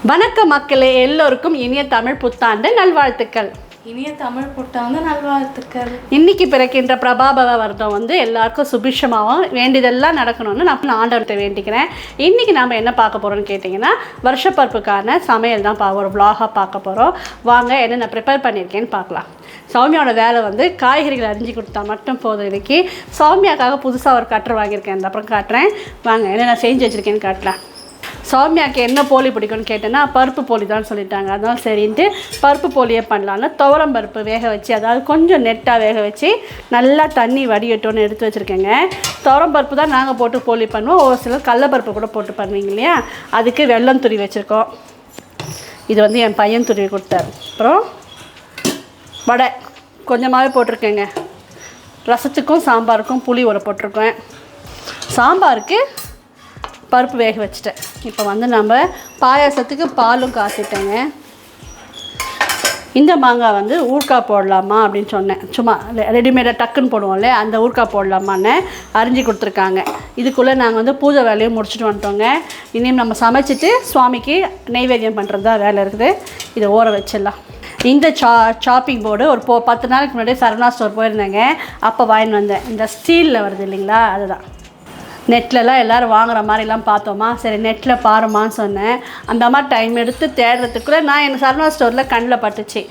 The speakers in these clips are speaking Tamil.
வணக்கம் மக்களே, எல்லோருக்கும் இனிய தமிழ் புத்தாண்டு நல்வாழ்த்துக்கள். இனிய தமிழ் புத்தாண்டு நல்வாழ்த்துக்கள். இன்னைக்கு பிறக்கின்ற பிரபாபவ வருடம் எல்லாருக்கும் சுபிஷமாகவும் வேண்டியதெல்லாம் நடக்கணும்னு நான் ஆண்டவர்கிட்ட வேண்டிக்கிறேன். இன்றைக்கி நாம் என்ன பார்க்க போகிறோம்னு கேட்டிங்கன்னா, வருஷப்பருப்புக்கான சமையல் தான் ஒரு விலாகாக பார்க்க போகிறோம். வாங்க என்னென்ன ப்ரிப்பேர் பண்ணியிருக்கேன்னு பார்க்கலாம். சௌமியாவோட வேலை காய்கறிகள் அரிஞ்சு கொடுத்தா மட்டும் போதும். இன்றைக்கி சௌமியாக்காக புதுசாக ஒரு கட்டர் வாங்கியிருக்கேன், அப்புறம் காட்டுறேன். வாங்க என்னென்ன செஞ்சு வச்சுருக்கேன்னு காட்டலாம். சௌமியாவுக்கு என்ன போலி பிடிக்கும்னு கேட்டேன்னா பருப்பு போலி தான் சொல்லிட்டாங்க. அதனால சரின்ட்டு பருப்பு போலியே பண்ணலான்னு துவரம் பருப்பு வேக வச்சு, அதாவது கொஞ்சம் நெட்டாக வேக வச்சு நல்லா தண்ணி வடிகட்டோன்னு எடுத்து வச்சுருக்கேங்க. துவரம் பருப்பு தான் நாங்கள் போட்டு போலி பண்ணுவோம். ஒரு சிலர் கடலப்பருப்பு கூட போட்டு பண்ணுவீங்க இல்லையா, அதுக்கு வெல்லம் துருவி வச்சுருக்கோம். இது என் பையன் துருவி கொடுத்தாரு. அப்புறம் வடை கொஞ்சமாகவே போட்டிருக்கேங்க. ரசத்துக்கும் சாம்பாருக்கும் புளி ஊற போட்டிருக்கேன். சாம்பாருக்கு பருப்பு வேக வச்சுட்டேன். இப்போ நம்ம பாயாசத்துக்கு பாலும் காசிட்டேங்க. இந்த மாங்காய் ஊறுகாய் போடலாமா அப்படின்னு சொன்னேன். சும்மா ரெடிமேடாக டக்குன்னு போடுவோம்ல, அந்த ஊறுகாய் போடலாமான்னு அரிஞ்சு கொடுத்துருக்காங்க. இதுக்குள்ளே நாங்கள் பூஜை வேலையை முடிச்சுட்டு வந்துட்டோங்க. இனியும் நம்ம சமைச்சிட்டு சுவாமிக்கு நெய்வேத்தியம் பண்ணுறது தான் வேலை இருக்குது. இதை ஊற வச்சிடலாம். இந்த சாப்பிங் போர்டு ஒரு 10 நாளைக்கு முன்னாடியே சரவணா ஸ்டோர் போயிருந்தேங்க. அப்போ வாங்கிட்டு வந்தேன். இந்த ஸ்டீலில் வருது இல்லைங்களா, அதுதான். நெட்லலாம் எல்லோரும் வாங்குகிற மாதிரிலாம் பார்த்தோமா, சரி நெட்டில் பாருமான்னு சொன்னேன். அந்த மாதிரி டைம் எடுத்து தேடுறதுக்குள்ளே நான் எனக்கு சரவணா ஸ்டோரில் கண்ணில் பட்டுச்சு.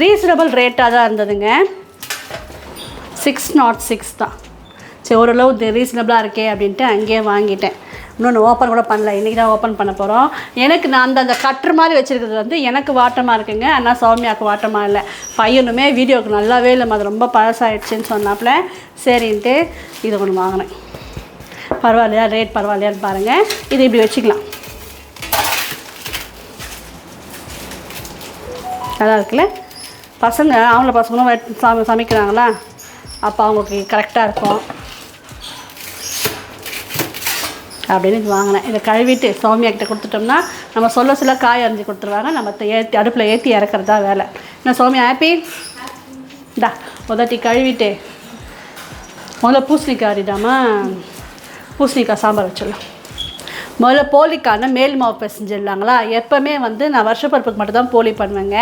ரீசனபிள் ரேட்டாக தான் இருந்ததுங்க. 606 தான். சரி ஓரளவு ரீசனபிளாக இருக்கே அப்படின்ட்டு அங்கேயே வாங்கிட்டேன். இன்னொன்று ஓப்பன் கூட பண்ணல, இன்றைக்கி தான் ஓப்பன் பண்ண போகிறோம். எனக்கு நான் அந்த கட்டுற மாதிரி வச்சுருக்கிறது எனக்கு வாட்டமாக இருக்குங்க. ஆனால் சௌமியாவுக்கு வாட்டமாக இல்லை. பையனுமே வீடியோவுக்கு நல்லாவே இல்லை, அது ரொம்ப பழசாயிடுச்சுன்னு சொன்னாப்புல. சரின்ட்டு இது ஒன்று வாங்கினேன். பரவாயில்லையா, ரேட் பரவாயில்லையான்னு பாருங்கள். இது இப்படி வச்சுக்கலாம், நல்லா இருக்குல்ல. அவங்கள பசங்களும் சமைக்கிறாங்களா, அப்போ அவங்களுக்கு கரெக்டாக இருக்கும் அப்படின்னு இது வாங்கினேன். இதை கழுவிட்டு சௌமியாக்கிட்ட கொடுத்துட்டோம்னா நம்ம சொல்ல காய் அரிஞ்சு கொடுத்துருவாங்க. நம்ம அடுப்பில் ஏற்றி இறக்குறதா வேலை. என்ன சௌமியா ஹாப்பி? இந்தா உதட்டி கழுவிட்டு முதல்ல பூசணிக்காய் அரிடாமா, பூசணிக்காய் சாம்பார் வச்சிடலாம். முதல்ல போலிக்கான மேல் மாவு பிசைஞ்சிடலாங்களா. எப்போவுமே நான் வருஷப்பருப்புக்கு மட்டும் தான் போலி பண்ணுவேங்க.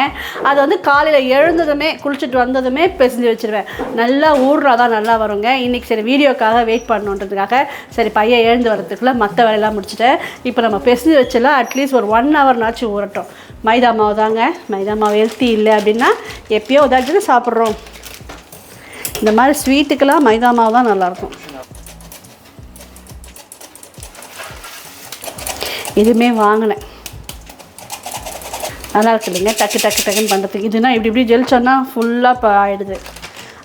அது காலையில் எழுந்ததுமே குளிச்சுட்டு வந்ததுமே பிசைஞ்சு வச்சுருவேன். நல்லா ஊறுறா தான் நல்லா வருங்க. இன்றைக்கி சரி வீடியோக்காக வெயிட் பண்ணணுன்றதுக்காக சரி பையன் எழுந்து வரதுக்குள்ளே மற்ற வேலையெல்லாம் முடிச்சுட்டேன். இப்போ நம்ம பிசைஞ்சு வச்சிடலாம். அட்லீஸ்ட் ஒரு 1 ஹவர்னாச்சும் ஊறட்டும். மைதா மாவு தாங்க. மைதா மாவு ஹெல்த்தி இல்லை அப்படின்னா எப்பயோ உதாச்சுன்னு சாப்பிட்றோம். இந்த மாதிரி ஸ்வீட்டுக்கெல்லாம் மைதா மாவு தான் நல்லாயிருக்கும். இதுவுமே வாங்கினேன், நல்லா இருக்கு இல்லைங்க. டக்குன்னு பண்ணுறதுக்கு. இதுனா இப்படி ஜெலிச்சோன்னா ஃபுல்லாக இப்போ ஆகிடுது.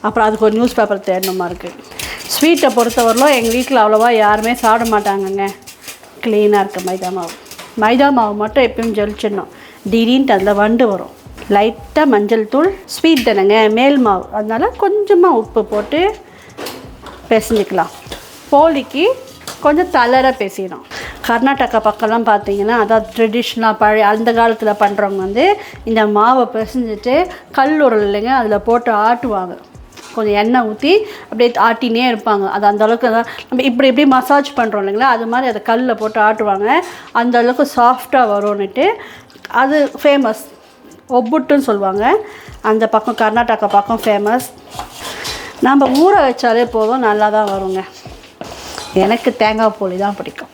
அப்புறம் அதுக்கு ஒரு நியூஸ் பேப்பர் தேடணுமா இருக்குது. ஸ்வீட்டை பொறுத்தவரையிலும் எங்கள் வீட்டில் அவ்வளோவா யாருமே சாப்பிட மாட்டாங்கங்க. க்ளீனாக இருக்குது மைதா மாவு மட்டும் எப்பயும் ஜெலிச்சிடணும். திடீர்னு அதில் வண்டு வரும். லைட்டாக மஞ்சள் தூள், ஸ்வீட் தானேங்க மேல் மாவு, அதனால் கொஞ்சமாக உப்பு போட்டு பிசைஞ்சிக்கலாம். போலிக்கு கொஞ்சம் தளர பேசிடணும். கர்நாடகா பக்கம்லாம் பார்த்தீங்கன்னா அதாவது ட்ரெடிஷ்னலாக பழைய அந்த காலத்தில் பண்ணுறவங்க இந்த மாவை பிசைஞ்சிட்டு கல் உரல் இல்லைங்க, அதில் போட்டு ஆட்டுவாங்க. கொஞ்சம் எண்ணெய் ஊற்றி அப்படியே ஆட்டினே இருப்பாங்க. அது அந்தளவுக்கு நம்ம இப்படி மசாஜ் பண்ணுறோம் இல்லைங்களா, அது மாதிரி அதை கல்லில் போட்டு ஆட்டுவாங்க. அந்தளவுக்கு சாஃப்டாக வரும்னுட்டு அது ஃபேமஸ். ஒப்புட்டுன்னு சொல்லுவாங்க. அந்த பக்கம் கர்நாடகா பக்கம் ஃபேமஸ். நம்ம ஊற வச்சாலே போதும், நல்லா தான் வருங்க. எனக்கு தேங்காய் போலி தான் பிடிக்கும்.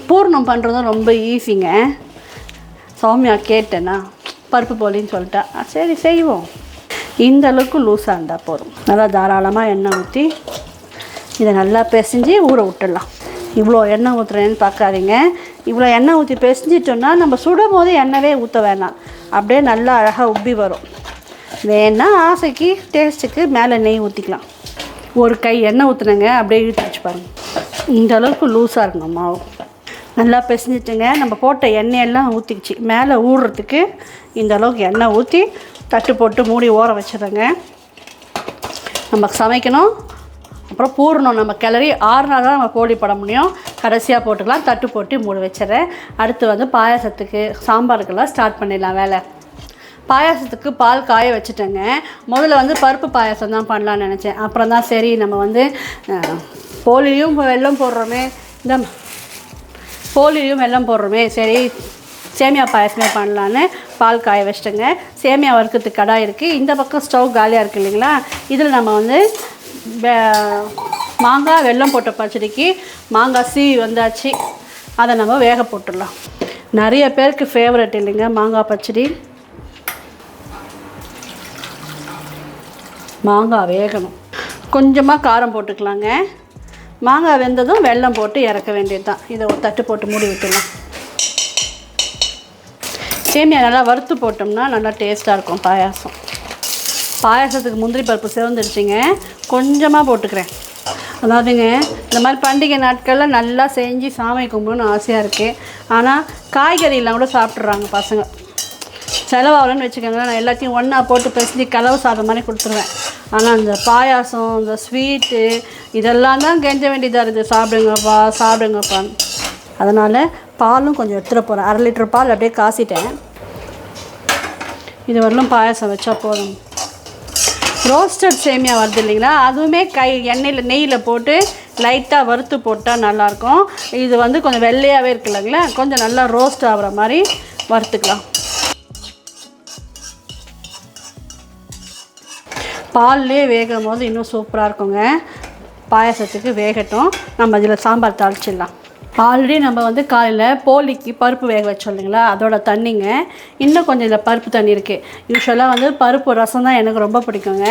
பூர்ணம் பண்ணுறதும் ரொம்ப ஈஸிங்க. சௌமியா கேட்டேன்னா பருப்பு போலின்னு சொல்லிட்டா, சரி செய்வோம். இந்த அளவுக்கு லூஸாக இருந்தால் போதும். நல்லா தாராளமாக எண்ணெய் ஊற்றி இதை நல்லா பிசைஞ்சு ஊற விட்டுடலாம். இவ்வளோ எண்ணெய் ஊற்றுறேன்னு பார்க்காதீங்க. இவ்வளோ எண்ணெய் ஊற்றி பிசைஞ்சிட்டோன்னா நம்ம சுடும் போது எண்ணெயே ஊற்ற வேணாம். அப்படியே நல்லா அழகாக உப்பி வரும். வேணால் ஆசைக்கு டேஸ்ட்டுக்கு மேலே நெய் ஊற்றிக்கலாம். ஒரு கை எண்ணெய் ஊற்றுனங்க, அப்படியே இழுத்து வச்சு பாருங்கள். இந்த அளவுக்கு லூஸாக இருக்கணும் மாவு. நல்லா பிசைஞ்சிட்டுங்க. நம்ம போட்ட எண்ணெயெல்லாம் ஊற்றிக்கிச்சு. மேலே ஊறுறதுக்கு இந்த அளவுக்கு எண்ணெய் ஊற்றி தட்டு போட்டு மூடி ஓர வச்சிடுறேங்க. நம்ம சமைக்கணும், அப்புறம் பூரணும். நம்ம கிளறி ஆறுனா தான் நம்ம போலி போட முடியும். கடைசியாக போட்டுக்கலாம். தட்டு போட்டு மூடி வச்சிடறேன். அடுத்து பாயாசத்துக்கு சாம்பாருக்கெல்லாம் ஸ்டார்ட் பண்ணிடலாம் வேலை. பாயாசத்துக்கு பால் காய வச்சுட்டேங்க. முதல்ல பருப்பு பாயாசம் தான் பண்ணலான்னு நினச்சேன். அப்புறம் தான் சரி நம்ம போலியும் வெல்லம் போடுறோமே, இந்த போலியும் வெல்லம் போடுறோமே, சரி சேமியா பாயசமே பண்ணலான்னு பால் காய வச்சிட்டுங்க. சேமியா வறுக்கிறதுக்கு கடாய் இருக்குது. இந்த பக்கம் ஸ்டவ் காலியாக இருக்குது இல்லைங்களா. இதில் நம்ம வந்து மாங்காய் வெல்லம் போட்ட பச்சடிக்கு மாங்காய் சீவி வந்தாச்சு. அதை நம்ம வேக போட்டுடலாம். நிறைய பேருக்கு ஃபேவரட் இல்லைங்க மாங்காய் பச்சடி. மாங்காய் வேகணும். கொஞ்சமாக காரம் போட்டுக்கலாங்க. மாங்காய் வெந்ததும் வெல்லம் போட்டு இறக்க வேண்டியது தான். இதை ஒரு தட்டு போட்டு மூடி விட்டுடலாம். சேமியா நல்லா வறுத்து போட்டோம்னா நல்லா டேஸ்ட்டாக இருக்கும் பாயாசம். பாயாசத்துக்கு முந்திரி பருப்பு சிவந்துடுச்சிங்க. கொஞ்சமாக போட்டுக்கிறேன். அதாவதுங்க இந்த மாதிரி பண்டிகை நாட்களில் நல்லா செஞ்சு சாமி கும்பிடணும்னு ஆசையாக இருக்குது. ஆனால் காய்கறியெல்லாம் கூட சாப்பிட்றாங்க பசங்க. செலவாகலன்னு வச்சுக்கோங்களேன். நான் எல்லாத்தையும் ஒன்றா போட்டு பேசி கலவு சாதம் மாதிரி கொடுத்துருவேன். ஆனால் இந்த பாயாசம், இந்த ஸ்வீட்டு இதெல்லாம் தான் கெஞ்ச வேண்டியதாக இருக்குது. சாப்பிடுங்கப்பா சாப்பிடுங்கப்பான்னு. அதனால் பாலும் கொஞ்சம் எடுத்துகிட்டு போகிறேன். 1/2 லிட்டர் பால் அப்படியே காசிட்டேன். இது வரலும் பாயாசம் வச்சா போதும். ரோஸ்டட் சேமியா வருது இல்லைங்களா, அதுவுமே எண்ணெயில் நெய்யில் போட்டு லைட்டாக வறுத்து போட்டால் நல்லாயிருக்கும். இது வந்து கொஞ்சம் வெள்ளையாகவே இருக்கு இல்லைங்களா, கொஞ்சம் நல்லா ரோஸ்ட் ஆகிற மாதிரி வறுத்துக்கலாம். பால்லே வேகும் போது இன்னும் சூப்பராக இருக்குங்க. பாயாசத்துக்கு வேகட்டும். நம்ம இதில் சாம்பார் தாளிச்சிடலாம். ஆல்ரெடி நம்ம வந்து காலையில் போலிக்கு பருப்பு வேக வச்சோம் இல்லைங்களா, அதோட தண்ணிங்க. இன்னும் கொஞ்சம் இதில் பருப்பு தண்ணி இருக்குது. யூஸ்வலாக வந்து பருப்பு ரசம் தான் எனக்கு ரொம்ப பிடிக்குங்க.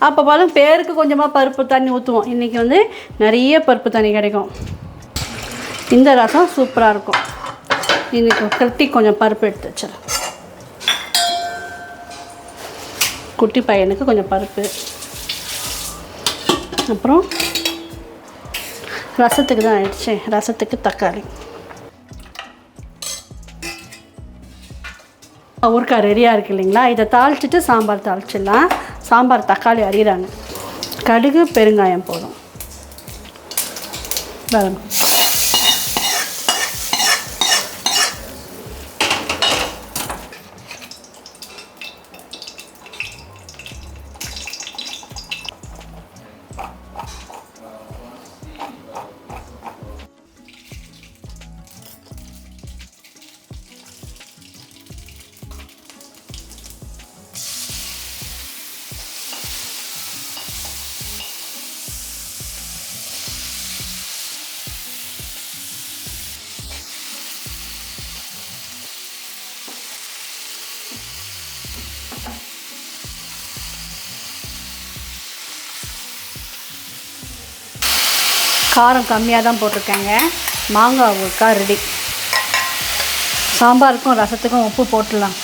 அப்போ பாலும் பேருக்கு கொஞ்சமாக பருப்பு தண்ணி ஊற்றுவோம். இன்றைக்கி வந்து நிறைய பருப்பு தண்ணி கிடைக்கும். இந்த ரசம் சூப்பராக இருக்கும். இன்றைக்கி கட்டி கொஞ்சம் பருப்பு எடுத்து வச்சிடலாம். குட்டி பையனுக்கு கொஞ்சம் பருப்பு, அப்புறம் ரசத்துக்கு தான் ஆயிடுச்சு. ரசத்துக்கு தக்காளி. ஊறுக்காய் ரெடியாக இருக்குது இல்லைங்களா. இதை தாளிச்சிட்டு சாம்பார் தாளிச்சிடலாம். சாம்பார் தக்காளி அரியிறாங்க. கடுகு பெருங்காயம் போதும். வரணும். காரம் கம்மியாக தான் போட்டிருக்கேங்க. மாங்காய் ஊறுகாய் ரெடி. சாம்பாருக்கும் ரசத்துக்கும் உப்பு போட்டுடலாம்.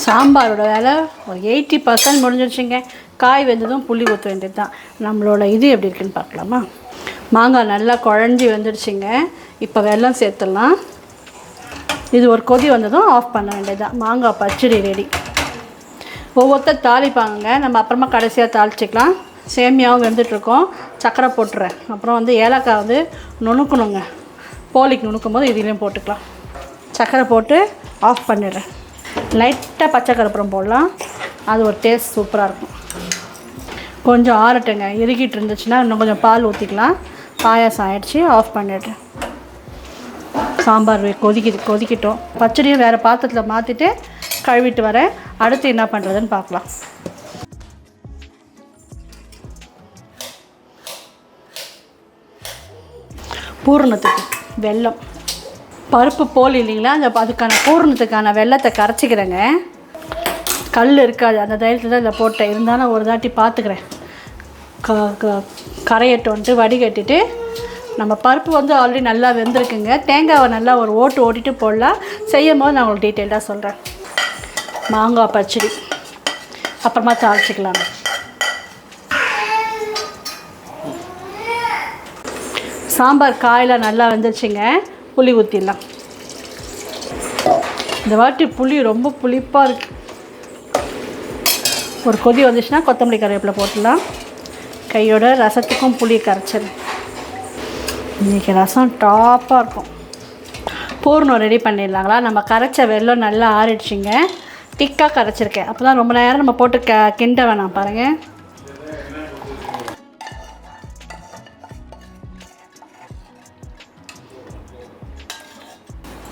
சாம்பாரோட வேலை ஒரு 80% முடிஞ்சிடுச்சுங்க. காய் வெந்ததும் புளி ஊற்ற வேண்டியது தான். நம்மளோட இது எப்படி இருக்குன்னு பார்க்கலாமா. மாங்காய் நல்லா குழஞ்சி வந்துடுச்சுங்க. இப்போ வெல்லம் சேர்த்துடலாம். இது ஒரு கொதி வந்ததும் ஆஃப் பண்ண வேண்டியது தான். மாங்காய் பச்சடி ரெடி. ஒவ்வொருத்தர் தாளிப்பாங்க, நம்ம அப்புறமா கடைசியாக தாளிச்சிக்கலாம். சேமியாவும் வெந்துட்டுருக்கோம். சர்க்கரை போட்டுறேன். அப்புறம் வந்து ஏலக்காய் வந்து நுணுக்கணுங்க. போலிக்கு நுணுக்கும் போது இதுலேயும் போட்டுக்கலாம். சர்க்கரை போட்டு ஆஃப் பண்ணிடுறேன். லைட்டாக பச்சை கருப்பூரம் போடலாம். அது ஒரு டேஸ்ட் சூப்பராக இருக்கும். கொஞ்சம் ஆறட்டுங்க. இறுகிட்டு இருந்துச்சுன்னா இன்னும் கொஞ்சம் பால் ஊற்றிக்கலாம். பாயாசம் ஆகிடுச்சி. ஆஃப் பண்ணிடுறேன். சாம்பார் கொதிக்கிட்டோம். பச்சடியும் வேறு பாத்திரத்தில் மாற்றிட்டு கழுவிட்டு வரேன். அடுத்து என்ன பண்ணுறதுன்னு பார்க்கலாம். பூரணத்துக்கு வெல்லம், பருப்பு போல் இல்லைங்களா, அதுக்கான பூரணத்துக்கான வெல்லத்தை கரைச்சிக்கிறேங்க. கல் இருக்காது, அந்த தைரியத்தில் தான் இதை போட்டேன். இருந்தாலும் ஒரு தாட்டி பார்த்துக்கிறேன். கரையட்டோன்ட்டு வடிகட்டிட்டு, நம்ம பருப்பு வந்து ஆல்ரெடி நல்லா வெந்திருக்குங்க. தேங்காவை நல்லா ஒரு ஓட்டிட்டு போடலாம். செய்யும் போது நான் உங்களுக்கு டீட்டெயிலாக சொல்கிறேன். மாங்காய் பச்சடி அப்புறமா தாளிச்சிக்கலாம். சாம்பார் காயில் நல்லா வெந்துருச்சுங்க. புளி ஊற்றிடலாம். இந்த வாட்டி புளி ரொம்ப புளிப்பாக இருக்குது. ஒரு கொதி வந்துச்சுன்னா கொத்தமல்லி கருவேப்பிலை போட்டுடலாம். கையோட ரசத்துக்கும் புளி கரைச்சிடும். இன்றைக்கி ரசம் டாப்பாக இருக்கும். பூர்ணம் ரெடி பண்ணிடலாங்களா. நம்ம கரைச்ச வெல்லம் நல்லா ஆறிடுச்சிங்க. திக்காக கரைச்சிருக்கேன். அப்போ தான் ரொம்ப நேரம் நம்ம போட்டு கிண்ட வேணாம். பாருங்கள்,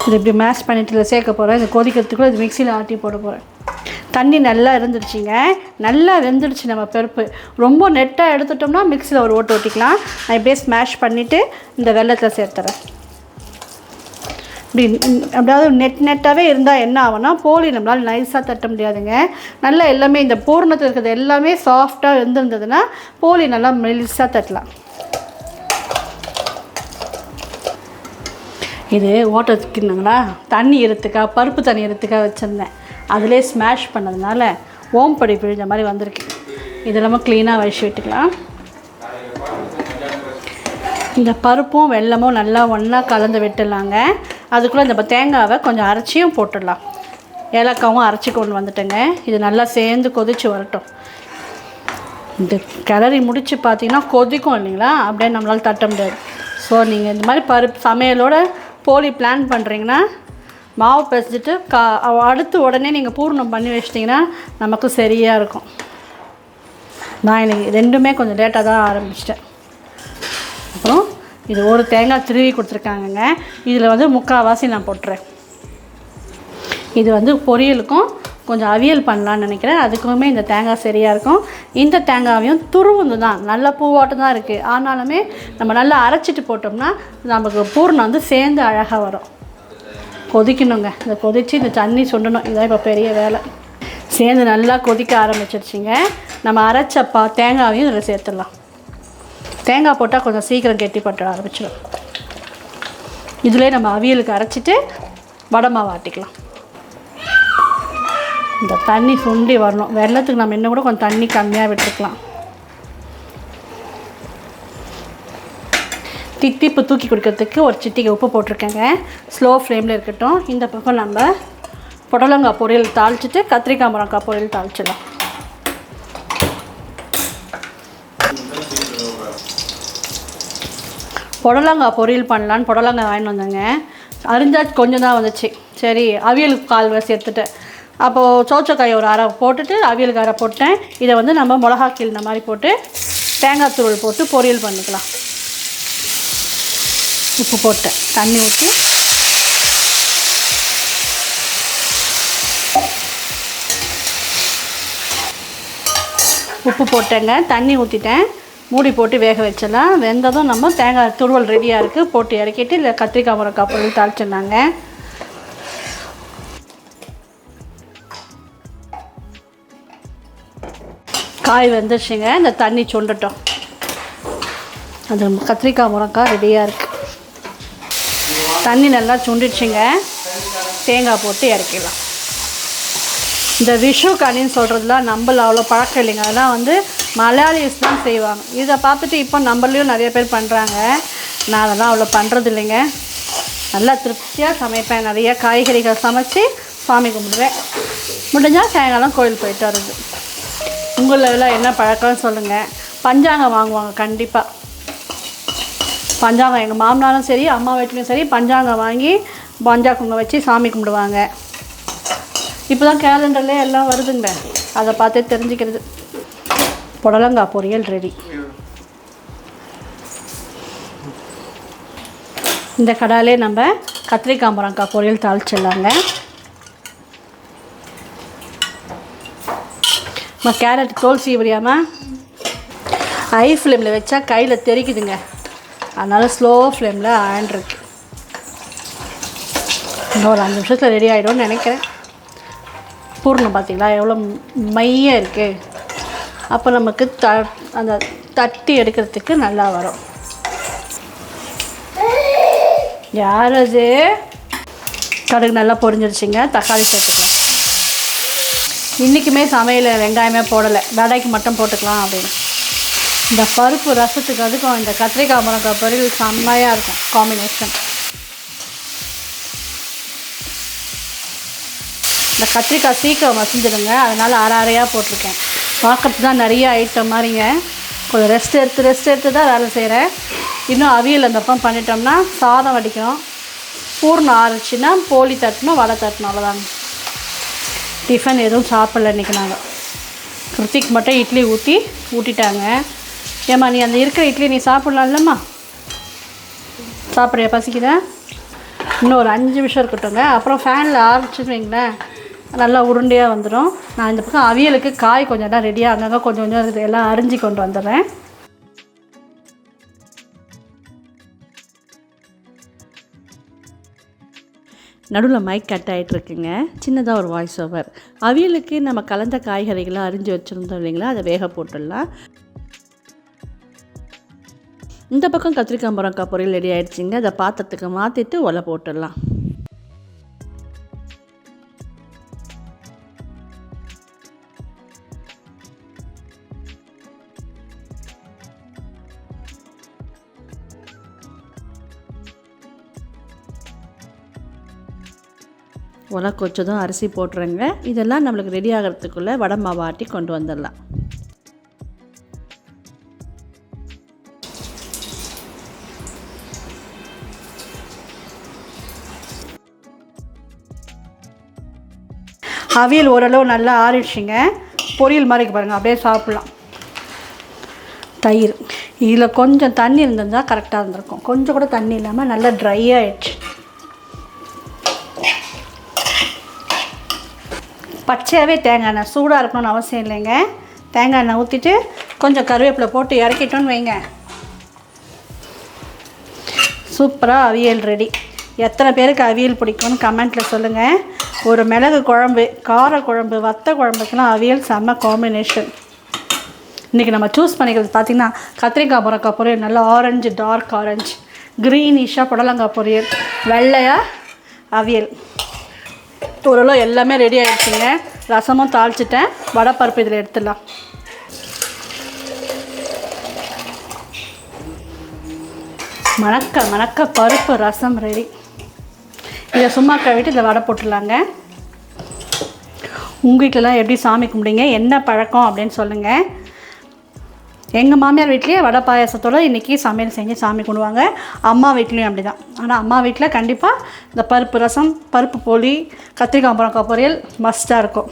இது இப்படி மேஷ் பண்ணிட்டு இதில் சேர்க்க போகிறேன். இது கொதிக்கிறதுக்குள்ளே இது மிக்சியில் ஆட்டி போட போகிறேன். தண்ணி நல்லா இருந்துருச்சுங்க, நல்லா வெந்துடுச்சு. நம்ம பருப்பு ரொம்ப நெட்டாக எடுத்துட்டோம்னா மிக்சியில் ஒரு ஓட்டு ஓட்டிக்கலாம். நான் இப்படியே ஸ்மாஷ் பண்ணிவிட்டு இந்த வெல்லத்தில் சேர்த்துறேன். இப்படி அப்படியாவது நெட்டாகவே இருந்தால் என்ன ஆகும்னா போலி நம்மளால் நைஸாக தட்ட முடியாதுங்க. நல்லா எல்லாமே இந்த பூரணத்தில் இருக்கிறது எல்லாமே சாஃப்டாக இருந்ததுன்னா போலி நல்லா மெலிசாக தட்டலாம். இது ஓட்டத்துக்குங்களா தண்ணி இருத்துக்கா பருப்பு தண்ணி இருத்துக்கா வச்சுருந்தேன். அதிலே ஸ்மாஷ் பண்ணதுனால ஓம்படி பிழிஞ்ச மாதிரி வந்திருக்கு. இது இல்லாமல் க்ளீனாக வச்சு விட்டுக்கலாம். இந்த பருப்பும் வெல்லமும் நல்லா ஒன்றா கலந்து விட்டுடலாங்க. அதுக்குள்ளே இந்த தேங்காவை கொஞ்சம் அரைச்சியும் போட்டுடலாம். ஏலக்காவும் அரைச்சி கொண்டு வந்துட்டேங்க. இது நல்லா சேர்ந்து கொதித்து வரட்டும். இந்த கிளறி முடித்து பார்த்தீங்கன்னா கொதிக்கும் இல்லைங்களா, அப்படியே நம்மளால் தட்ட முடியாது. ஸோ நீங்கள் இந்த மாதிரி பருப்பு சமையலோட போலி பிளான் பண்ணுறீங்கன்னா மாவு பிசைஞ்சிட்டு அடுத்து உடனே நீங்கள் பூர்ணம் பண்ணி வச்சிட்டிங்கன்னா நமக்கு சரியாக இருக்கும். நான் எனக்கு ரெண்டுமே கொஞ்சம் லேட்டாக தான் ஆரம்பிச்சிட்டேன். அப்புறம் இது ஒரு தேங்காய் திருவி கொடுத்துருக்காங்கங்க. இதில் வந்து முக்கால்வாசி நான் போட்டுறேன். இது வந்து பொரியலுக்கும் கொஞ்சம் அவியல் பண்ணலான்னு நினைக்கிறேன். அதுக்குமே இந்த தேங்காய் சரியாக இருக்கும். இந்த தேங்காயும் துருவுந்து தான் நல்ல பூவாட்டம் தான் இருக்குது. ஆனாலுமே நம்ம நல்லா அரைச்சிட்டு போட்டோம்னா நமக்கு பூர்ணம் வந்து சேர்ந்து அழகாக வரும். கொதிக்கணுங்க. இந்த கொதித்து இந்த தண்ணி சுண்டணும். இதுதான் இப்போ பெரிய வேலை. சேர்ந்து நல்லா கொதிக்க ஆரம்பிச்சிருச்சிங்க. நம்ம அரைச்ச தேங்காயும் இதில் சேர்த்துடலாம். தேங்காய் போட்டால் கொஞ்சம் சீக்கிரம் கெட்டிப்பட்டு ஆரம்பிச்சிடும். இதிலே நம்ம அவியலுக்கு அரைச்சிட்டு வடை மாவு ஆட்டிக்கலாம். இந்த தண்ணி சுண்டி வரணும். வெள்ளத்துக்கு நம்ம இன்னும் கூட கொஞ்சம் தண்ணி கம்மியாக விட்டுருக்கலாம். தித்திப்பு தூக்கி கொடுக்கறதுக்கு ஒரு சிட்டிகை உப்பு போட்டிருக்கேங்க. ஸ்லோ ஃப்ளேமில் இருக்கட்டும். இந்த பக்கம் நம்ம புடலங்காய் பொரியல் தாளிச்சிட்டு கத்திரிக்காய் முருங்கைக்காய் பொரியல் தாளிச்சிடலாம். புடலங்காய் பொரியல் பண்ணலான்னு புடலங்காய் வாங்கிட்டு வந்தேங்க. அரிஞ்சாச்சு கொஞ்சம் தான் வந்துச்சு. சரி அவியலுக்கு கால்வாசி எடுத்துட்டேன். அப்போது சோச்சக்காய் ஒரு அரை போட்டுட்டு அவியலுக்கு அரை போட்டேன். இதை வந்து நம்ம மிளகா கிள்ன மாதிரி போட்டு தேங்காய் தூள் போட்டு பொரியல் பண்ணிக்கலாம். உப்பு போட்டேன். தண்ணி ஊற்றி உப்பு போட்டேங்க. தண்ணி ஊற்றிட்டேன். மூடி போட்டு வேக வச்சிடலாம். வெந்ததும் நம்ம தேங்காய் துருவல் ரெடியாக இருக்குது. போட்டு இறக்கிட்டு இல்லை கத்திரிக்காய் முருங்கைக்காய் பொரியல் தாளிச்சிருந்தாங்க. காய் வெந்துச்சுங்க. இந்த தண்ணி சுண்டட்டும். அது கத்திரிக்காய் முருங்கைக்காய் ரெடியாக இருக்குது. தண்ணி நல்லா சுண்டிடுச்சுங்க. தேங்காய் போட்டு இறக்கிடலாம். இந்த விஷு கனின்னு சொல்கிறதுலாம் நம்மள அவ்வளோ பழக்கம் இல்லைங்க. அதெல்லாம் வந்து மலையாளிஸ் தான் செய்வாங்க. இதை பார்த்துட்டு இப்போ நம்மளையும் நிறைய பேர் பண்ணுறாங்க. நான் அதெல்லாம் அவ்வளோ பண்ணுறது இல்லைங்க. நல்லா திருப்தியாக சமைப்பேன். நிறைய காய்கறிகள் சமைச்சி சாமி கும்பிடுவேன். முடிஞ்சால் சாயங்காலம் கோயில் போயிட்டு வருது. உங்களெல்லாம் என்ன பழக்கம்னு சொல்லுங்கள். பஞ்சாங்கம் வாங்குவாங்க கண்டிப்பாக. பஞ்சாங்கம் எங்கள் மாமனாரும் சரி அம்மா வீட்லேயும் சரி பஞ்சாங்கம் வாங்கி பஞ்சாக்குங்க வச்சு சாமி கும்பிடுவாங்க. இப்போ தான் கேலண்டர்லேயே எல்லாம் வருதுங்க. அதை பார்த்தே தெரிஞ்சுக்கிறது. புடலங்காய் பொரியல் ரெடி. இந்த கடாலே நம்ம கத்திரிக்காய் முருங்கைக்காய் பொரியல் தாளிச்சிடலாங்க. கேரட் தோல் சீவரியாமல் ஹை ஃப்ளேமில் வச்சா கையில் தெரிக்குதுங்க. அதனால் ஸ்லோ ஃப்ளேமில் ஆயின்ருக்கு. இன்னும் ஒரு 5 நிமிஷத்தில் ரெடி ஆகிடும்னு நினைக்கிறேன். பூர்ணம் பார்த்திங்களா எவ்வளோ மையாக இருக்குது. அப்போ நமக்கு அந்த தட்டி எடுக்கிறதுக்கு நல்லா வரும். யார் அது? கடுகு நல்லா பொரிஞ்சிருச்சுங்க. தக்காளி சேர்த்துக்கலாம். இன்றைக்குமே சமையல் வெங்காயமே போடலை, வடைக்கு மட்டும் போட்டுக்கலாம் அப்படின்னு. இந்த பருப்பு ரசத்துக்கு அதுக்கும் இந்த கத்திரிக்காய் முருங்கைக்காய் பொரியல் செம்மையாக இருக்கும் காம்பினேஷன். இந்த கத்திரிக்காய் சீக்கிரம் மசிஞ்சிடுங்க. அதனால் அரையாக போட்டிருக்கேன். பார்க்கறது தான் நிறைய ஐட்டம் மாதிரிங்க. கொஞ்சம் ரெஸ்ட் எடுத்து தான் வேலை செய்கிறேன். இன்னும் அவியல் அந்த பக்கம் பண்ணிட்டோம்னா சாதம் வடிக்கணும். பூர்ணம் ஆறுச்சுன்னா போலி தட்டணும், வடை தட்டணும். அவ்வளோதாங்க. டிஃபன் எதுவும் சாப்பிடல இன்றைக்கி. நாங்கள் கிருத்திக் மட்டும் இட்லி ஊட்டிட்டாங்க. ஏம்மா நீ அந்த இருக்கிற இட்லி நீ சாப்பிட்லாம் இல்லைம்மா? சாப்பிட்றியா? பசிக்குதா? இன்னும் ஒரு 5 நிமிஷம் இருக்கட்டுங்க. அப்புறம் ஃபேனில் ஆரம்பிச்சுன்னு வைங்களேன், நல்லா உருண்டையாக வந்துடும். நான் இந்த பக்கம் அவியலுக்கு காய் கொஞ்சம் எல்லாம் ரெடியாக அங்கங்கே கொஞ்சம் கொஞ்சம் இது எல்லாம் அரிஞ்சு கொண்டு வந்துடுறேன். நடுவில் மைக் கட் ஆகிட்டுருக்குங்க. சின்னதாக ஒரு வாய்ஸ் ஓவர். அவியலுக்கு நம்ம கலந்த காய்கறிகளை அரிஞ்சு வச்சுருந்தோம் இல்லைங்களா, அதை வேக போட்டுடலாம். இந்த பக்கம் கத்திரிக்காய் முருங்கைக்காய் பொரியல் ரெடி ஆகிடுச்சிங்க. அதை பாத்திரத்துக்கு மாற்றிட்டு ஒலை போட்டுடலாம். ஒலை கொச்சதும் அரிசி போட்டுருங்க. இதெல்லாம் நம்மளுக்கு ரெடி ஆகிறதுக்குள்ளே வடை மாவு ஆட்டி கொண்டு வந்துடலாம். அவியல் ஓரளவு நல்லா ஆறிடுச்சிங்க. பொரியல் மாதிரி பாருங்கள், அப்படியே சாப்பிட்லாம். தயிர் இதில் கொஞ்சம் தண்ணி இருந்திருந்தால் கரெக்டாக இருந்திருக்கும். கொஞ்சம் கூட தண்ணி இல்லாமல் நல்லா ட்ரை ஆகிடுச்சு. பச்சையாகவே தேங்காய் எண்ணெய், சூடாக இருக்கணும்னு அவசியம் இல்லைங்க. தேங்காய் எண்ணெய் ஊற்றிட்டு கொஞ்சம் கருவேப்பிலை போட்டு இறக்கிட்டோன்னு வைங்க, சூப்பராக அவியல் ரெடி. எத்தனை பேருக்கு அவியல் பிடிக்கும்னு கமெண்ட்டில் சொல்லுங்கள். ஒரு மிளகு குழம்பு, கார குழம்பு, வத்த குழம்புக்கெலாம் அவியல் செம்ம காம்பினேஷன். இன்றைக்கி நம்ம சூஸ் பண்ணிக்கிறது பார்த்திங்கன்னா கத்திரிக்காய் முருங்கைக்காய் பொரியல், நல்லா ஆரஞ்சு, டார்க் ஆரஞ்சு, க்ரீனிஷாக புடலங்காய் பொரியல், வெள்ளையாக அவியல். ஓரளவு எல்லாமே ரெடி ஆகிடுச்சிங்க. ரசமும் தாளிச்சிட்டேன். வடைப்பருப்பு இதில் எடுத்துடலாம். மணக்க பருப்பு ரசம் ரெடி. இதை சும்மா கழுவிட்டு இதில் வடை போட்டுடலாங்க. உங்கள் வீட்டிலலாம் எப்படி சாமி கும்பிடுங்க, என்ன பழக்கம் அப்படின்னு சொல்லுங்கள். எங்கள் மாமியார் வீட்லேயே வடை பாயாசத்தோடு இன்றைக்கி சமையல் செஞ்சு சாமி கும்பிடுவாங்க. அம்மா வீட்லேயும் அப்படி தான். ஆனால் அம்மா வீட்டில் கண்டிப்பாக இந்த பருப்பு ரசம், பருப்பு போலி, கத்திரிக்காய் முருங்கைக்காய் பொரியல் மஸ்ட்டாக இருக்கும்.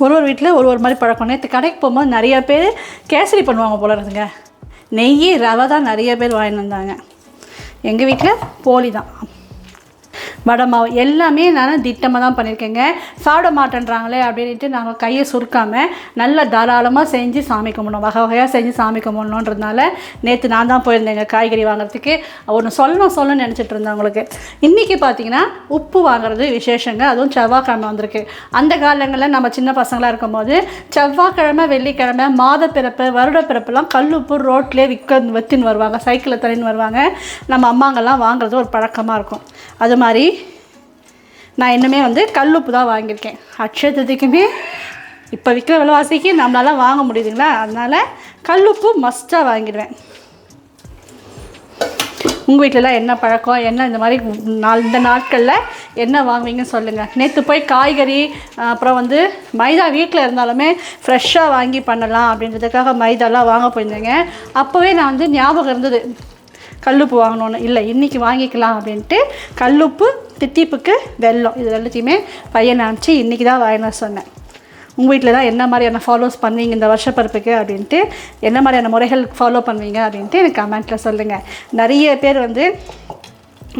ஒரு வீட்டில் ஒரு மாதிரி பழக்கம். நேற்று கடைக்கு போகும்போது நிறைய பேர் கேசரி பண்ணுவாங்க போல இருக்குங்க. நெய் ரவை தான் நிறைய பேர் வாங்கிட்டு வந்தாங்க. எங்கள் வீட்டில் போலி தான். வடை மாவு எல்லாமே நான் திட்டமாக தான் பண்ணியிருக்கேங்க. சாப்பிட மாட்டேன்றாங்களே அப்படின்ட்டு நாங்கள் கையை சுருக்காமல் நல்லா தாராளமாக செஞ்சு சாமி கும்பிடணும், வகை வகையாக செஞ்சு சாமி கும்பிடணுன்றதுனால நேற்று நான் தான் போயிருந்தேங்க காய்கறி வாங்குறதுக்கு. ஒன்று சொல்லணும்னு நினச்சிட்டு இருந்தேன் உங்களுக்கு. இன்றைக்கி பார்த்தீங்கன்னா உப்பு வாங்குறது விசேஷங்க. அதுவும் செவ்வாய்க்கிழமை வந்திருக்கு. அந்த காலங்களில் நம்ம சின்ன பசங்களாக இருக்கும்போது செவ்வாய்க்கிழமை, வெள்ளிக்கிழமை, மாத பிறப்பு, வருட பிறப்புலாம் கல்லுப்பு ரோட்லேயே விற்றுன்னு வருவாங்க, சைக்கிளில் தள்ளின்னு வருவாங்க. நம்ம அம்மாங்கள்லாம் வாங்குறது ஒரு பழக்கமாக இருக்கும். அது மாதிரி நான் இன்னுமே கல்லுப்பு தான் வாங்கியிருக்கேன். அட்சய திருதிக்குமே இப்போ விற்கிற விலைவாசிக்கு நம்மளால வாங்க முடியுதுங்களா, அதனால் கல்லுப்பு மஸ்ட்டாக வாங்கிடுவேன். உங்கள் வீட்டிலலாம் என்ன பழக்கம், என்ன இந்த மாதிரி இந்த நாட்களில் என்ன வாங்குவீங்கன்னு சொல்லுங்கள். நேற்று போய் காய்கறி அப்புறம் மைதா வீட்டில் இருந்தாலுமே ஃப்ரெஷ்ஷாக வாங்கி பண்ணலாம் அப்படின்றதுக்காக மைதாலாம் வாங்க போயிருந்தேங்க. அப்போவே நான் ஞாபகம் இருந்தது கல்லுப்பு வாங்கணுன்னு. இல்லை, இன்றைக்கி வாங்கிக்கலாம் அப்படின்ட்டு கல்லுப்பு, தித்திப்புக்கு வெல்லம், இது எல்லாத்தையுமே பையனை அனுப்பிச்சி இன்றைக்கி தான் வாங்கினு சொன்னேன். உங்கள் வீட்டில் தான் என்ன மாதிரியான ஃபாலோஸ் பண்ணுவீங்க இந்த வருஷப்பருப்புக்கு அப்படின்ட்டு, என்ன மாதிரியான முறைகள் ஃபாலோ பண்ணுவீங்க அப்படின்ட்டு எனக்கு கமெண்ட்டில் சொல்லுங்கள். நிறைய பேர்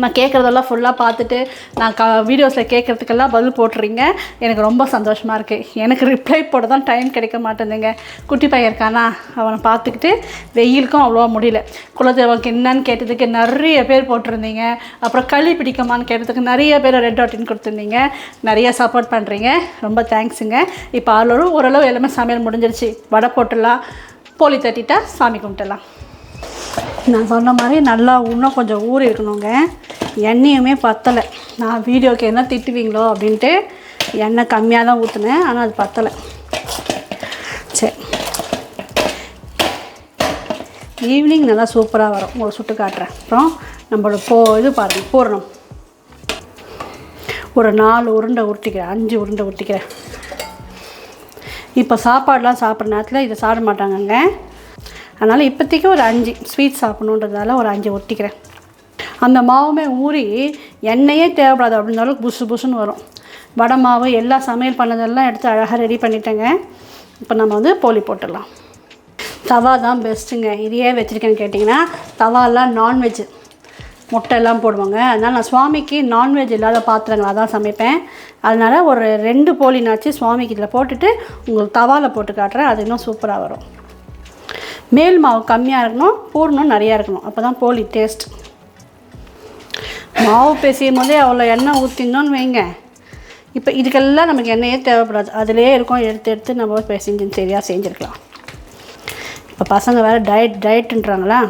நான் கேட்குறதெல்லாம் ஃபுல்லாக பார்த்துட்டு நான் வீடியோஸில் கேட்குறதுக்கெல்லாம் பதில் போட்டுறீங்க. எனக்கு ரொம்ப சந்தோஷமாக இருக்குது. எனக்கு ரிப்ளை போட தான் டைம் கிடைக்க மாட்டேங்குதுங்க. குட்டி பையன் இருக்கானா, அவனை பார்த்துக்கிட்டு வெயிலுக்கும் அவ்வளோவா முடியல. குலதெய்வம்க்கு என்னன்னு கேட்டதுக்கு நிறைய பேர் போட்டிருந்தீங்க. அப்புறம் களி பிடிக்குமான்னு கேட்டதுக்கு நிறைய பேர் ரெட் டாட்டின்னு கொடுத்துருந்தீங்க. நிறைய சப்போர்ட் பண்ணுறீங்க, ரொம்ப தேங்க்ஸுங்க. இப்போ ஓரளவு எல்லாமே சமையல் முடிஞ்சிருச்சு. வடை போட்டுடலாம், போலி தட்டிட்டா சாமி கும்பிட்டுலாம். நான் சொன்ன மாதிரி நல்லா இன்னும் கொஞ்சம் ஊறி இருக்கணுங்க. எண்ணெயுமே பத்தலை. நான் வீடியோக்கு என்ன திட்டுவீங்களோ அப்படின்ட்டு எண்ணெய் கம்மியாக தான் ஊற்றுனேன், ஆனால் அது பத்தலை. சரி, ஈவினிங் நல்லா சூப்பராக வரும், உங்களுக்கு சுட்டு காட்டுறேன். அப்புறம் நம்மளோட இது பாருங்கள், பூரணம் ஒரு 4 உருண்டை உருட்டிக்கிறேன், 5 உருண்டை உருட்டிக்கிறேன். இப்போ சாப்பாடெலாம் சாப்பிட்ற நேரத்தில் இதை சாப்பிட மாட்டாங்கங்க. அதனால் இப்போதைக்கு ஒரு 5 ஸ்வீட் சாப்பிட்ணுன்றதால ஒரு 5 ஒட்டிக்கிறேன். அந்த மாவுமே ஊறி எண்ணெயே தேவைப்படாது அப்படின்னாலும் புசு புசுன்னு வரும். வடை மாவு எல்லா சமையல் பண்ணதெல்லாம் எடுத்து அழகாக ரெடி பண்ணிட்டேங்க. இப்போ நம்ம போலி போட்டுடலாம். தவா தான் பெஸ்ட்டுங்க. இது ஏன் வச்சுருக்கேன்னு கேட்டிங்கன்னா, தவாலாம் நான்வெஜ்ஜு, முட்டை எல்லாம் போடுவாங்க. அதனால் நான் சுவாமிக்கு நான்வெஜ் இல்லாத பாத்திரங்களாக தான் சமைப்பேன். அதனால் ஒரு 2 போலினாச்சு சுவாமிக்கு இதில் போட்டுட்டு உங்களுக்கு தவாவில் போட்டு காட்டுறேன். அது இன்னும் சூப்பராக வரும். மேல் மாவு கம்மியாக இருக்கணும், பூர்ணம் நிறையா இருக்கணும், அப்போ தான் போலி டேஸ்ட். மாவு பேசியும் போதே அவ்வளோ எண்ணெய் ஊற்றினோன்னு வைங்க. இப்போ இதுக்கெல்லாம் நமக்கு எண்ணெயே தேவைப்படாது, அதிலே இருக்கும். எடுத்து நம்ம பேசிஞ்சு சரியாக செஞ்சுருக்கலாம். இப்போ பசங்க வேறு டயட்டுன்றாங்களா,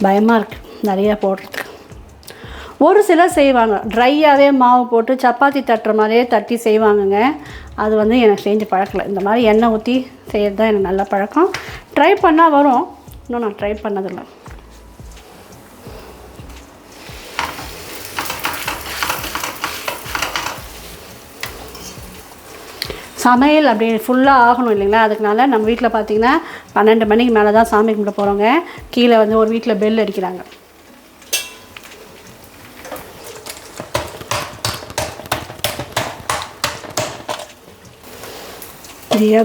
பயமாக இருக்குது நிறையா போடுறதுக்கு. ஒரு சிலர் செய்வாங்க, ட்ரையாகவே மாவு போட்டு சப்பாத்தி தட்டுற மாதிரியே தட்டி செய்வாங்கங்க. அது வந்து எனக்கு செஞ்சு பழக்கலை. இந்த மாதிரி எண்ணெய் ஊற்றி செய்கிறது தான் எனக்கு நல்ல பழக்கம். ட்ரை பண்ணால் வரும், இன்னும் நான் ட்ரை பண்ணதில்லை. சமையல் அப்படி ஃபுல்லாக ஆகணும் இல்லைங்களா, அதுக்குனால நம்ம வீட்டில் பார்த்திங்கன்னா 12 மணிக்கு மேலே தான் சாமி கும்பிட போகிறோங்க. கீழே வந்து ஒரு வீட்டில் பெல் அடிக்கிறாங்க.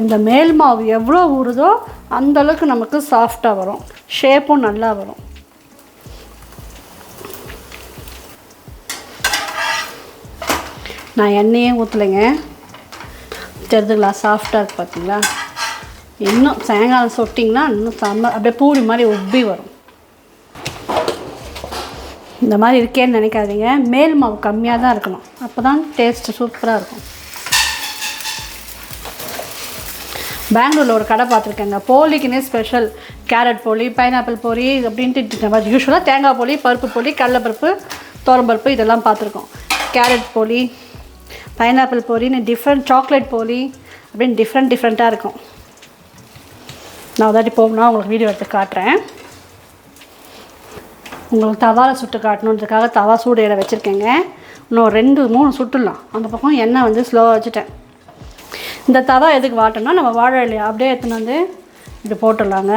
இந்த மேல் மாவு எவ்வளோ ஊறுதோ அந்தளவுக்கு நமக்கு சாஃப்டாக வரும், ஷேப்பும் நல்லா வரும். நான் எண்ணெயே ஊற்றலைங்க, தெரிஞ்சுங்களா, சாஃப்டாக இருக்குது பார்த்தீங்களா. இன்னும் சாயங்காலம் சொட்டிங்கன்னா இன்னும் அப்படியே பூரி மாதிரி உப்பி வரும். இந்த மாதிரி இருக்கேன்னு நினைக்காதீங்க, மேல் மாவு கம்மியாக தான் இருக்கணும், அப்போ தான் டேஸ்ட்டு சூப்பராக இருக்கும். பெங்களூரில் ஒரு கடை பார்த்துருக்கேங்க, போலிக்குன்னே ஸ்பெஷல். கேரட் போலி, பைனாப்பிள் போலி அப்படின்ட்டு யூஸ்வலாக தேங்காய் போலி, பருப்பு போலி, கடலைப்பருப்பு, துவரம்பருப்பு இதெல்லாம் பார்த்துருக்கோம். கேரட் போலி, பைனாப்பிள் போலின்னு டிஃப்ரெண்ட், சாக்லேட் போலி அப்படின்னு டிஃப்ரெண்ட்டாக இருக்கும். நான் உதாட்டி போகணுன்னா உங்களுக்கு வீடியோ எடுத்து காட்டுறேன். உங்களுக்கு தவாவில் சுட்டு காட்டணுன்றதுக்காக தவா சூடு ஏற வச்சுருக்கேங்க. இன்னும் 2-3 சுட்டுடலாம். அந்த பக்கம் எண்ணெய் வந்து ஸ்லோவாக வச்சுட்டேன். இந்த தவா எதுக்கு வாட்டணும்னா, நம்ம வாழை இல்லையா அப்படியே எடுத்துன்னு வந்து இப்படி போட்டுடலாங்க.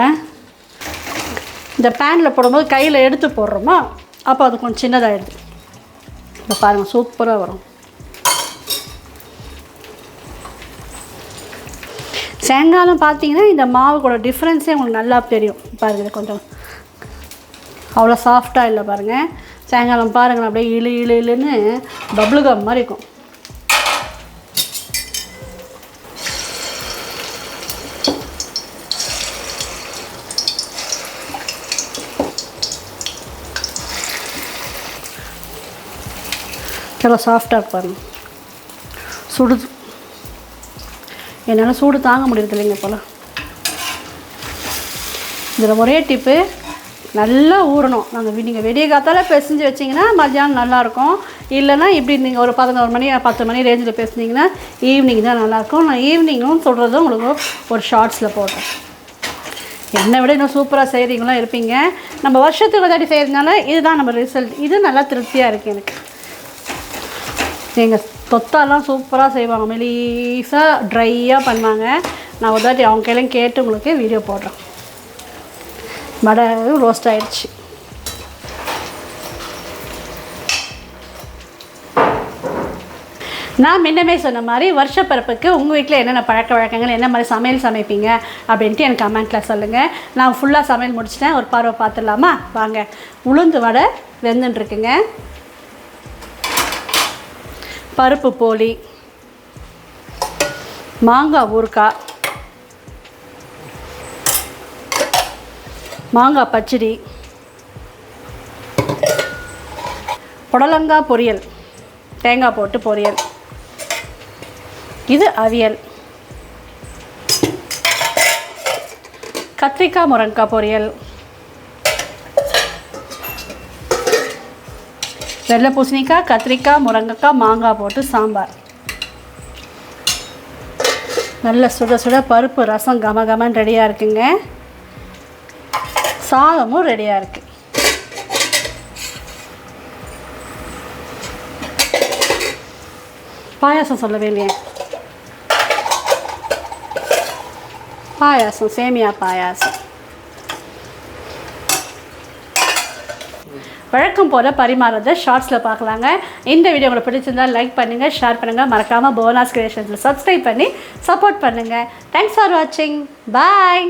இந்த பேனில் போடும்போது கையில் எடுத்து போடுறோமா, அப்போ அது கொஞ்சம் சின்னதாகிடுது. இப்போ பாருங்கள், சூப்பராக வரும். சாயங்காலம் பார்த்தீங்கன்னா இந்த மாவு கூட டிஃப்ரென்ஸே உங்களுக்கு நல்லா தெரியும். பாருங்கள், கொஞ்சம் அவ்வளோ சாஃப்டாக இல்லை பாருங்கள். சாயங்காலம் பாருங்கள், அப்படியே இழுன்னு பப்ளு கம் மாதிரி இருக்கும். எவ்வளோ சாஃப்டாக இருப்பாருங்க. சுடுது, என்னால் சூடு தாங்க முடியறது இல்லைங்க போல். இதில் ஒரே டிப்பு, நல்லா ஊறணும். நீங்கள் விடிய காத்தால் பிசைஞ்சு வச்சிங்கன்னா மத்தியானம் நல்லாயிருக்கும். இல்லைனா இப்படி நீங்கள் ஒரு 11 மணி 10 மணி ரேஞ்சில் பேசுனீங்கன்னா ஈவினிங் தான் நல்லாயிருக்கும். நான் ஈவினிங்கும் சொல்கிறது உங்களுக்கு ஒரு ஷார்ட்ஸில் போட்டேன். என்னை விட இன்னும் சூப்பராக செய்கிறீங்களாம் இருப்பீங்க. நம்ம வருஷத்துக்கு ஒரு தாட்டி செய்கிறதுனால இதுதான் நம்ம ரிசல்ட். இது நல்லா திருப்தியாக இருக்குது எனக்கு. எங்கள் தொத்தாலாம் சூப்பராக செய்வாங்க, மெலிசாக ட்ரையாக பண்ணுவாங்க. நான் ஒரு தாட்டி அவங்க கையிலையும் கேட்டு உங்களுக்கு வீடியோ போடுறேன். வடை ரோஸ்ட் ஆகிடுச்சு. நான் முன்னமே சொன்ன மாதிரி வருஷப்பிறப்புக்கு உங்கள் வீட்டில் என்னென்ன பழக்க வழக்கங்கள், என்ன மாதிரி சமையல் சமைப்பீங்க அப்படின்ட்டு எனக்கு கமெண்ட்டில் சொல்லுங்கள். நான் ஃபுல்லாக சமையல் முடிச்சிட்டேன், ஒரு பார்வை பார்த்துடலாமா வாங்க. உளுந்து வடை வெந்துட்டுருக்குங்க, பருப்பு போலி, மாங்காய் ஊறுகாய், மாங்காய் பச்சடி, புடலங்காய் பொரியல், தேங்காய் போட்டு பொரியல், இது அவியல், கத்திரிக்காய் முருங்கைக்காய் பொரியல், வெள்ளை பூசணிக்காய், கத்திரிக்காய், முருங்கைக்காய், மாங்காய் போட்டு சாம்பார். நல்ல சுட சுட பருப்பு ரசம் கமகமன்னு ரெடியாக இருக்குங்க. சாதமும் ரெடியாக இருக்குது. பாயாசம் சொல்லவே இல்லையே, பாயாசம், சேமியா பாயாசம். வழக்கம் போல் பரிமாறதை ஷார்ட்ஸில் பார்க்கலாங்க. இந்த வீடியோ உங்களுக்கு பிடிச்சிருந்தால் லைக் பண்ணுங்கள், ஷேர் பண்ணுங்கள், மறக்காமல் போனாஸ் கிரியேஷன்ஸில் சப்ஸ்கிரைப் பண்ணி சப்போர்ட் பண்ணுங்கள். தேங்க்ஸ் ஃபார் வாட்சிங், பாய்.